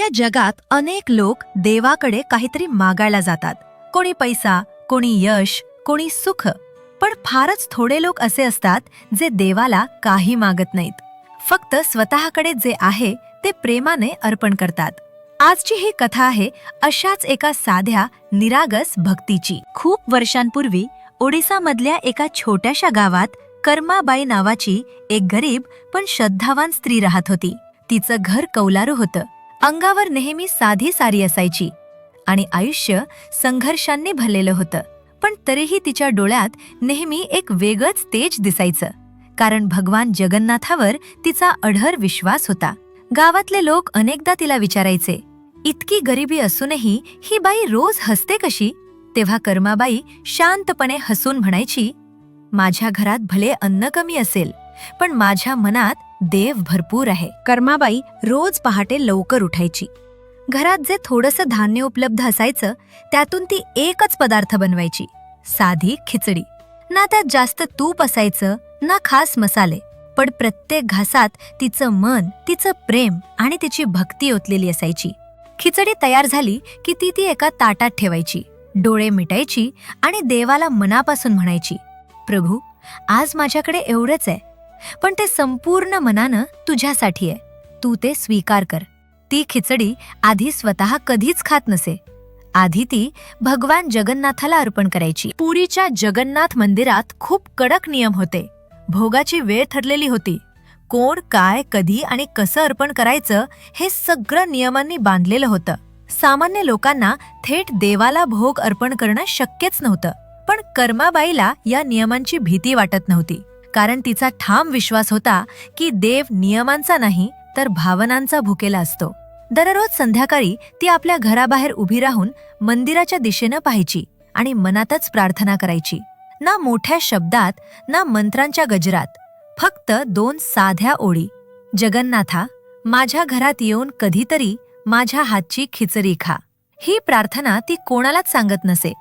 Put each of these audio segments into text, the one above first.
आजच्या जगात अनेक लोक देवाकडे काहीतरी मागायला जातात. कोणी पैसा, कोणी यश, कोणी सुख. पण फारच थोडे लोक असे असतात जे देवाला काही मागत नाहीत. फक्त स्वतःकडे जे आहे ते प्रेमाने अर्पण करतात. आजची ही कथा आहे अशाच एका साध्या निरागस भक्तीची. खूप वर्षांपूर्वी ओडिसामधल्या एका छोट्याशा गावात कर्माबाई नावाची एक गरीब पण श्रद्धावान स्त्री राहत होती. तिचं घर कौलारू होतं. अंगावर नेहमी साधी सारी असायची आणि आयुष्य संघर्षांनी भरलेलं होतं. पण तरीही तिच्या डोळ्यात नेहमी एक वेगळंच तेज दिसायचं, कारण भगवान जगन्नाथावर तिचा अढळ विश्वास होता. गावातले लोक अनेकदा तिला विचारायचे, इतकी गरिबी असूनही ही बाई रोज हसते कशी? तेव्हा कर्माबाई शांतपणे हसून म्हणायची, माझ्या घरात भले अन्न कमी असेल, पण माझ्या मनात देव भरपूर आहे. कर्माबाई रोज पहाटे लवकर उठायची. घरात जे थोडंसं धान्य उपलब्ध असायचं त्यातून ती एकच पदार्थ बनवायची, साधी खिचडी. ना त्यात जास्त तूप असायचं, ना खास मसाले, पण प्रत्येक घासात तिचं मन, तिचं प्रेम आणि तिची भक्ती ओतलेली असायची. खिचडी तयार झाली की ती एका ताटात ठेवायची, डोळे मिटायची आणि देवाला मनापासून म्हणायची, प्रभू, आज माझ्याकडे एवढंच आहे, पण ते संपूर्ण मनानं तुझ्यासाठी आहे. तू ते स्वीकार कर. ती खिचडी आधी स्वतः कधीच खात नसे. आधी ती भगवान जगन्नाथाला अर्पण करायची. पुरीच्या जगन्नाथ मंदिरात खूप कडक नियम होते. भोगाची वेळ ठरलेली होती. कोण, काय, कधी आणि कसं अर्पण करायचं हे सगळं नियमांनी बांधलेलं होतं. सामान्य लोकांना थेट देवाला भोग अर्पण करणं शक्यच नव्हतं. पण कर्माबाईला या नियमांची भीती वाटत नव्हती, कारण तिचा ठाम विश्वास होता की देव नियमांचा नाही तर भावनांचा भुकेला असतो. दररोज संध्याकाळी ती आपल्या घराबाहेर उभी राहून मंदिराच्या दिशेनं पाहायची आणि मनातच प्रार्थना करायची. ना मोठ्या शब्दात, ना मंत्रांच्या गजरात, फक्त 2 साध्या ओळी. जगन्नाथा, माझ्या घरात येऊन कधीतरी माझ्या हातची खिचडी खा. ही प्रार्थना ती कोणालाच सांगत नसे,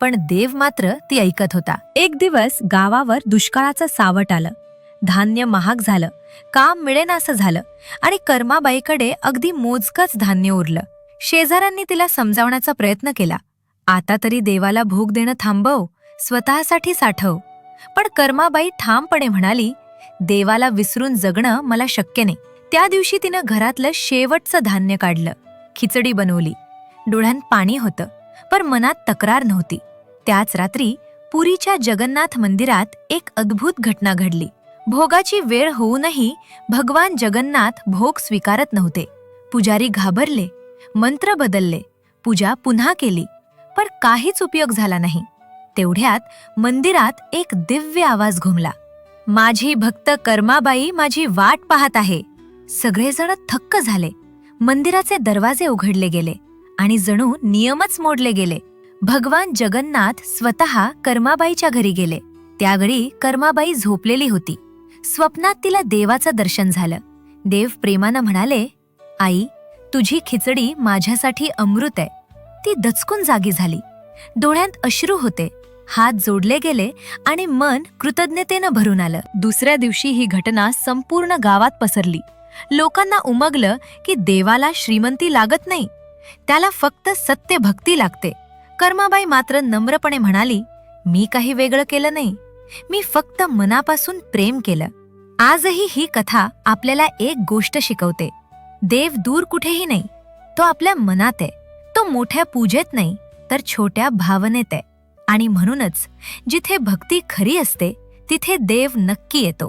पण देव मात्र ती ऐकत होता. एक दिवस गावावर दुष्काळाचं सावट आलं. धान्य महाग झालं, काम मिळेनासं झालं आणि कर्माबाईकडे अगदी मोजकंच धान्य उरलं. शेजाऱ्यांनी तिला समजावण्याचा प्रयत्न केला, आता तरी देवाला भोग देणं थांबव, स्वतःसाठी साठव. पण कर्माबाई ठामपणे म्हणाली, देवाला विसरून जगणं मला शक्य नाही. त्या दिवशी तिनं घरातलं शेवटचं धान्य काढलं, खिचडी बनवली. डोळ्यात पाणी होतं, पण मनात तक्रार नव्हती. त्याच रात्री पुरीच्या जगन्नाथ मंदिरात एक अद्भुत घटना घडली. भोगाची वेळ होऊनही भगवान जगन्नाथ भोग स्वीकारत नव्हते. पुजारी घाबरले, मंत्र बदलले, पूजा पुन्हा केली, पण काहीच उपयोग झाला नाही. तेवढ्यात मंदिरात एक दिव्य आवाज घुमला, माझी भक्त कर्माबाई माझी वाट पाहत आहे. सगळेजण थक्क झाले. मंदिराचे दरवाजे उघडले गेले आणि जणू नियमच मोडले गेले. भगवान जगन्नाथ स्वतः कर्माबाईच्या घरी गेले. त्यावेळी कर्माबाई झोपलेली होती. स्वप्नात तिला देवाचं दर्शन झालं. देव प्रेमानं म्हणाले, आई, तुझी खिचडी माझ्यासाठी अमृत आहे. ती दचकून जागी झाली. डोळ्यात अश्रू होते, हात जोडले गेले आणि मन कृतज्ञतेनं भरून आलं. दुसऱ्या दिवशी ही घटना संपूर्ण गावात पसरली. लोकांना उमगलं की देवाला श्रीमंती लागत नाही, त्याला फक्त सत्य भक्ती लागते. कर्माबाई मात्र नम्रपणे म्हणाली, मी काही वेगळं केलं नाही, मी फक्त मनापासून प्रेम केलं. आजही ही कथा आपल्याला एक गोष्ट शिकवते, देव दूर कुठेही नाही, तो आपल्या मनात आहे. तो मोठ्या पूजेत नाही तर छोट्या भावनेत आहे. आणि म्हणूनच जिथे भक्ती खरी असते तिथे देव नक्की येतो.